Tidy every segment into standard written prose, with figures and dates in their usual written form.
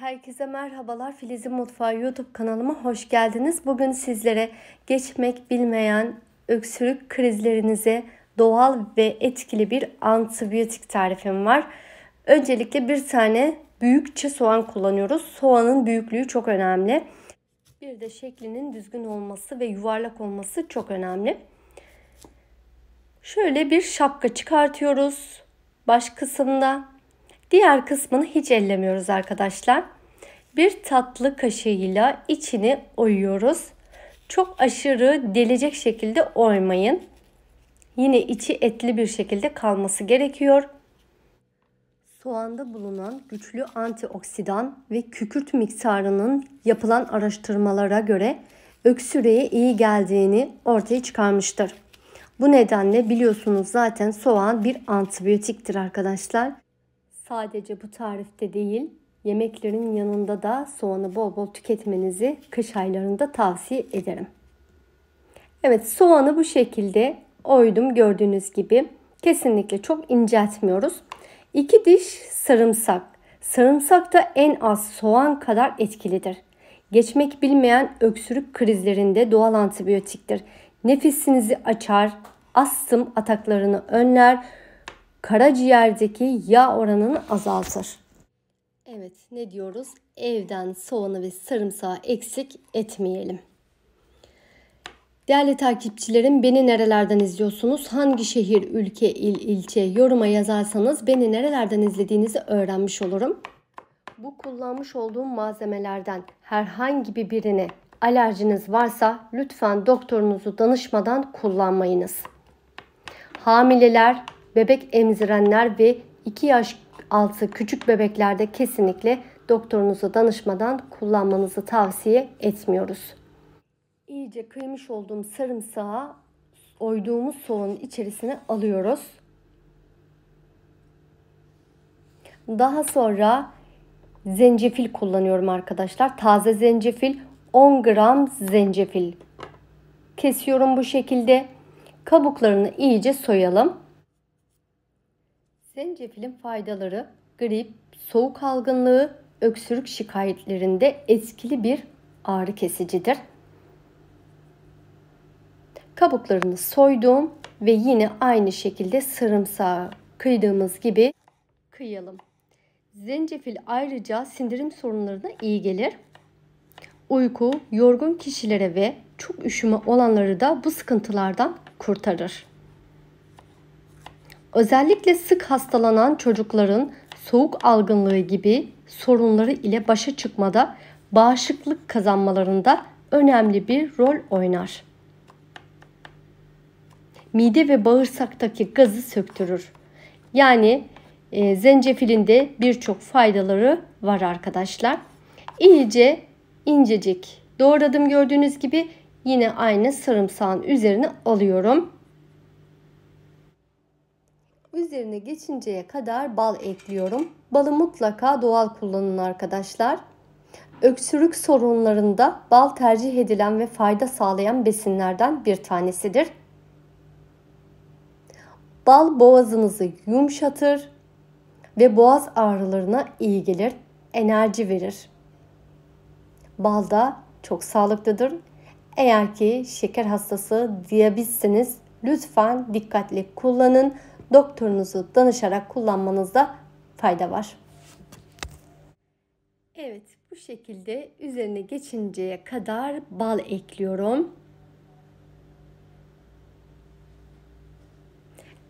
Herkese merhabalar. Filiz'in Mutfağı YouTube kanalıma hoş geldiniz. Bugün sizlere geçmek bilmeyen öksürük krizlerinize doğal ve etkili bir antibiyotik tarifim var. Öncelikle bir tane büyükçe soğan kullanıyoruz. Soğanın büyüklüğü çok önemli. Bir de şeklinin düzgün olması ve yuvarlak olması çok önemli. Şöyle bir şapka çıkartıyoruz baş kısmında. Diğer kısmını hiç ellemiyoruz arkadaşlar. Bir tatlı kaşığıyla içini oyuyoruz. Çok aşırı delecek şekilde oymayın. Yine içi etli bir şekilde kalması gerekiyor. Soğanda bulunan güçlü antioksidan ve kükürt miktarının yapılan araştırmalara göre öksürüğe iyi geldiğini ortaya çıkarmıştır. Bu nedenle biliyorsunuz zaten soğan bir antibiyotiktir arkadaşlar. Sadece bu tarifte değil, yemeklerin yanında da soğanı bol bol tüketmenizi kış aylarında tavsiye ederim. Evet, soğanı bu şekilde oydum gördüğünüz gibi. Kesinlikle çok inceltmiyoruz. 2 diş sarımsak. Sarımsak da en az soğan kadar etkilidir. Geçmek bilmeyen öksürük krizlerinde doğal antibiyotiktir. Nefesinizi açar, astım ataklarını önler, karaciğerdeki yağ oranını azaltır. Evet, ne diyoruz? Evden soğanı ve sarımsağı eksik etmeyelim. Değerli takipçilerim, beni nerelerden izliyorsunuz? Hangi şehir, ülke, il, ilçe yoruma yazarsanız beni nerelerden izlediğinizi öğrenmiş olurum. Bu kullanmış olduğum malzemelerden herhangi birine alerjiniz varsa lütfen doktorunuzu danışmadan kullanmayınız. Hamileler, bebek emzirenler ve 2 yaş altı küçük bebeklerde kesinlikle doktorunuza danışmadan kullanmanızı tavsiye etmiyoruz. İyice kıymış olduğum sarımsağı oyduğumuz soğanın içerisine alıyoruz. Daha sonra zencefil kullanıyorum arkadaşlar. Taze zencefil, 10 gram zencefil kesiyorum bu şekilde. Kabuklarını iyice soyalım. Zencefilin faydaları grip, soğuk algınlığı, öksürük şikayetlerinde etkili bir ağrı kesicidir. Kabuklarını soydum ve yine aynı şekilde sarımsağı kıydığımız gibi kıyalım. Zencefil ayrıca sindirim sorunlarına iyi gelir. Uyku, yorgun kişilere ve çok üşüme olanları da bu sıkıntılardan kurtarır. Özellikle sık hastalanan çocukların soğuk algınlığı gibi sorunları ile başa çıkmada bağışıklık kazanmalarında önemli bir rol oynar. Mide ve bağırsaktaki gazı söktürür. Yani zencefilin de birçok faydaları var arkadaşlar. İyice incecik doğradım gördüğünüz gibi. Yine aynı sarımsağın üzerine alıyorum. Üzerine geçinceye kadar bal ekliyorum. Balı mutlaka doğal kullanın arkadaşlar. Öksürük sorunlarında bal tercih edilen ve fayda sağlayan besinlerden bir tanesidir. Bal boğazınızı yumuşatır ve boğaz ağrılarına iyi gelir, enerji verir. Bal da çok sağlıklıdır. Eğer ki şeker hastası, diyabetsiniz lütfen dikkatli kullanın. Doktorunuzu danışarak kullanmanızda fayda var. Evet, bu şekilde üzerine geçinceye kadar bal ekliyorum.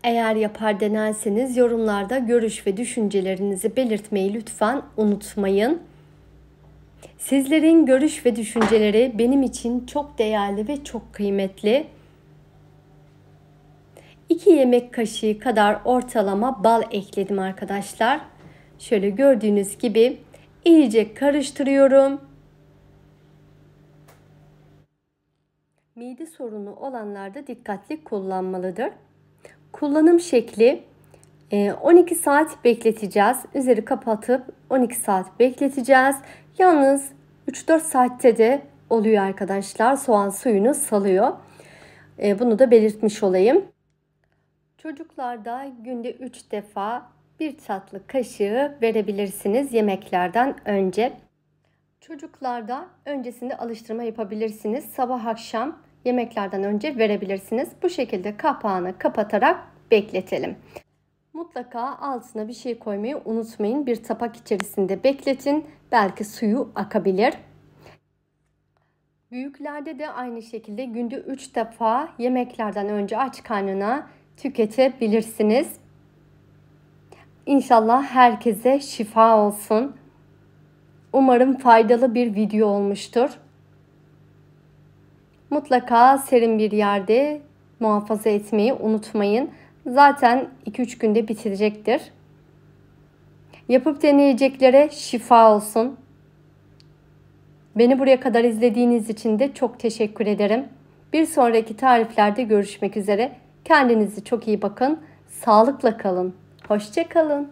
Eğer yapar denerseniz yorumlarda görüş ve düşüncelerinizi belirtmeyi lütfen unutmayın. Sizlerin görüş ve düşünceleri benim için çok değerli ve çok kıymetli. 2 yemek kaşığı kadar ortalama bal ekledim arkadaşlar. Şöyle gördüğünüz gibi iyice karıştırıyorum. Mide sorunu olanlar da dikkatli kullanmalıdır. Kullanım şekli 12 saat bekleteceğiz. Üzeri kapatıp 12 saat bekleteceğiz. Yalnız 3-4 saatte de oluyor arkadaşlar. Soğan suyunu salıyor. Bunu da belirtmiş olayım. Çocuklarda günde 3 defa 1 tatlı kaşığı verebilirsiniz yemeklerden önce. Çocuklarda öncesinde alıştırma yapabilirsiniz. Sabah akşam yemeklerden önce verebilirsiniz. Bu şekilde kapağını kapatarak bekletelim. Mutlaka altına bir şey koymayı unutmayın. Bir tabak içerisinde bekletin. Belki suyu akabilir. Büyüklerde de aynı şekilde günde 3 defa yemeklerden önce aç karnına tüketebilirsiniz. İnşallah herkese şifa olsun. Umarım faydalı bir video olmuştur. Mutlaka serin bir yerde muhafaza etmeyi unutmayın. Zaten 2-3 günde bitirecektir. Yapıp deneyeceklere şifa olsun. Beni buraya kadar izlediğiniz için de çok teşekkür ederim. Bir sonraki tariflerde görüşmek üzere. Kendinize çok iyi bakın. Sağlıkla kalın. Hoşça kalın.